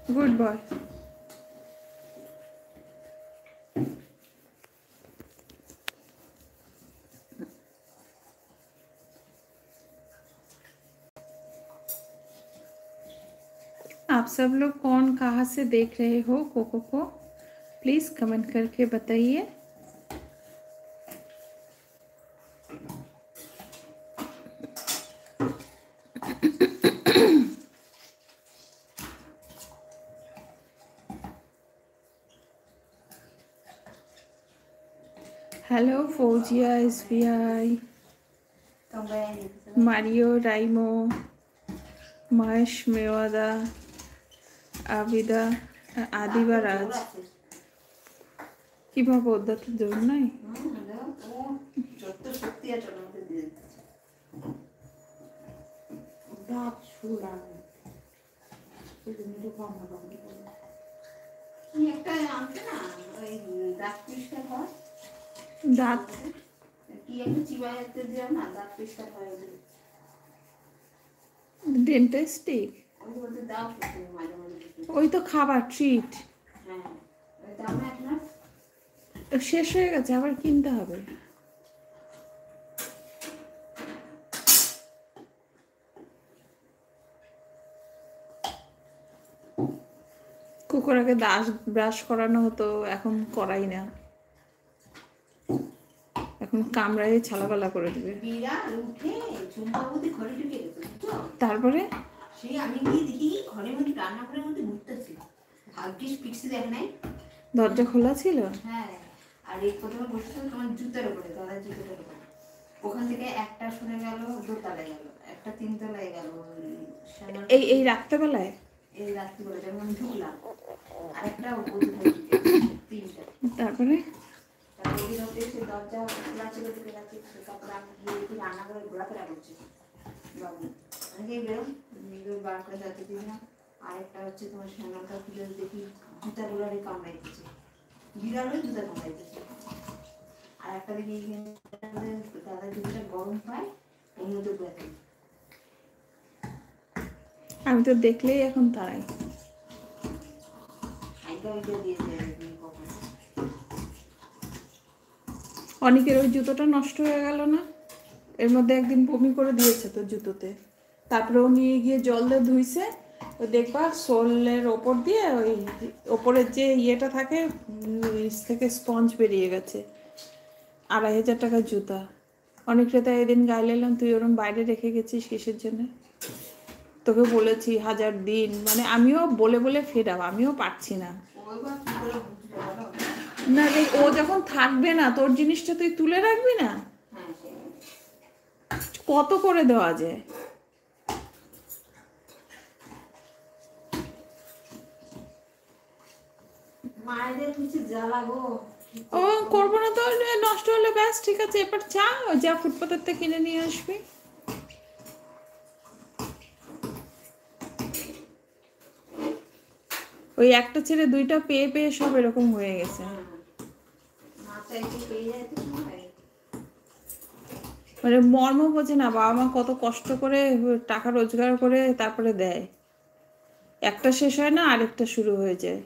Good boy. आप सब लोग कौन कहाँ से देख रहे हो कोको को, प्लीज कमेंट करके बताइए। Hello Fauziya SBI, Mario Raimo, Mahesh Mewada, Abida, Adiba Raj. কি ভাবো ওটা তো জোর নাই। দাঁত ডেন্টিস্টিক ওই তো খাবার ট্রিট শেষ হয়ে গেছে, আবার কিনতে হবে। কুকুর আগে দাঁত ব্রাশ করানো হতো, এখন করাই না, এখন কামড়ায় ছালাপালা করে দিবে। তারপরে দরজা খোলা ছিল। হ্যাঁ, আর এই প্রথমে বসেছিল তোমার জুতার উপরে, দাদার জুতার উপরে। ওখান থেকে একটা শুনে গেল দোতলায় গেল, একটা তিনতলায় গেল। এই রাত্রেবেলায়, এই রাত্রিবেলা যখন ঢুকলাম, আরেকটা তিনটা। তারপরে দরজা খোলা ছিল, ঢুকে যাচ্ছে। তারপরে আমি গিয়ে রান্নাঘরে ঘোরাফেরা করছি বাবু, আমি বেরোম বার করে যাতে দিলাম। আরেকটা হচ্ছে তোমার শ্যামলটা খুলে দেখি জুতাগুলারে কামড়াই দিচ্ছে, বিড়ালও জুতা কামড়াই দিচ্ছে। আর একটা দেখি দাদা জুতোটা গরম পায়, এর মধ্যে ব্যথা। আমি তো দেখলেই এখন তারাই অনেকের ওই জুতোটা নষ্ট হয়ে গেল না, এর মধ্যে একদিন বমি করে দিয়েছে তো জুতোতে। তারপরে ও নিয়ে গিয়ে জল দিয়ে ধুইছে, ওই দেখবা সোলের ওপর দিয়ে ওই ওপরের যে ইয়েটা থাকে নিচ থেকে স্পঞ্জ বেরিয়ে গেছে। 2500 টাকার জুতা। অনেকটা তাই এদিন গায়ে এলাম, তুই ওরম বাইরে রেখে গেছিস কিসের জন্য? তোকে বলেছি 1000 দিন, মানে আমিও বলে বলে ফেরাব, আমিও পারছি না। না রে, ও যখন থাকবে না তোর জিনিসটা তুই তুলে রাখবি না, কত করে দেওয়া যায়। ও করবো না তো, নষ্ট হলে ব্যাস ঠিক আছে, এবার যা ফুটপাতের থেকে কিনে নিয়ে আসবি। ওই একটা ছেড়ে দুইটা পেয়ে পেয়ে সব এরকম হয়ে গেছে। মানে মর্ম বোঝে না, বাবা মা কত কষ্ট করে টাকা রোজগার করে তারপরে দেয়, একটা শেষ হয় না আরেকটা শুরু হয়ে যায়।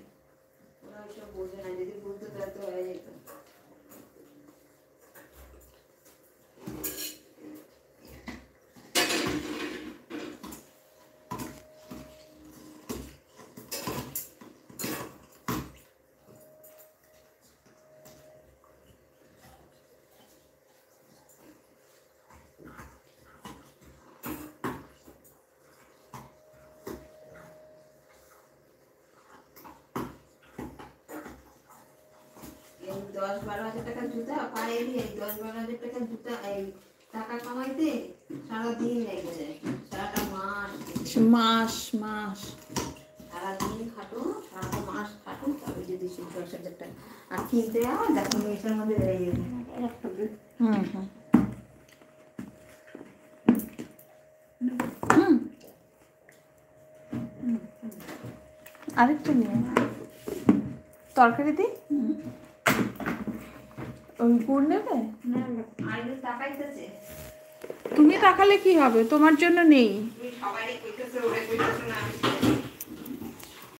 দশ 12 হাজার টাকার জুতা পায়ে দিয়ে 10-12 হাজার টাকার জুতা এই টাকা কামাইতে সারাদিন লেগে যায়, সারাটা মাস সারাদিন খাটো, সারাটা মাস খাটো, তবে যদি 10,000 টাকা আর কিনতে যাও দেখো মেয়েটার মধ্যে লেগে যাবে। আরেকটা নিয়ে তরকারি দি, ওই গুড় নেবে। তুমি তাকালে কি হবে, তোমার জন্য নেই। সবাই কইতেছে ওরে কইতেছে না।